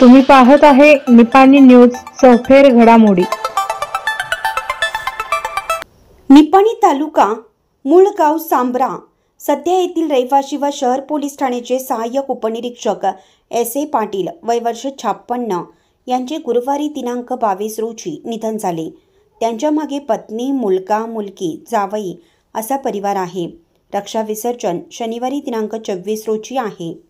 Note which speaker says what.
Speaker 1: तुम्ही पाहत आहे निपाणी न्यूज सफेर घडामोडी।
Speaker 2: निपाणी तालुका मूळ गाव सांब्रा सध्या येथील रहिवासी व शहर पोलीस ठाण्याचे सहाय्यक उपनिरीक्षक S.A. पाटील वय वर्ष 56 यांचे गुरुवारी दिनांक 22 रोजी निधन झाले। त्यांच्या मागे पत्नी, मुलगा, मुलगी, जावई असा परिवार आहे। रक्षा विसर्जन शनिवारी दिनांक 24 रोजी आहे।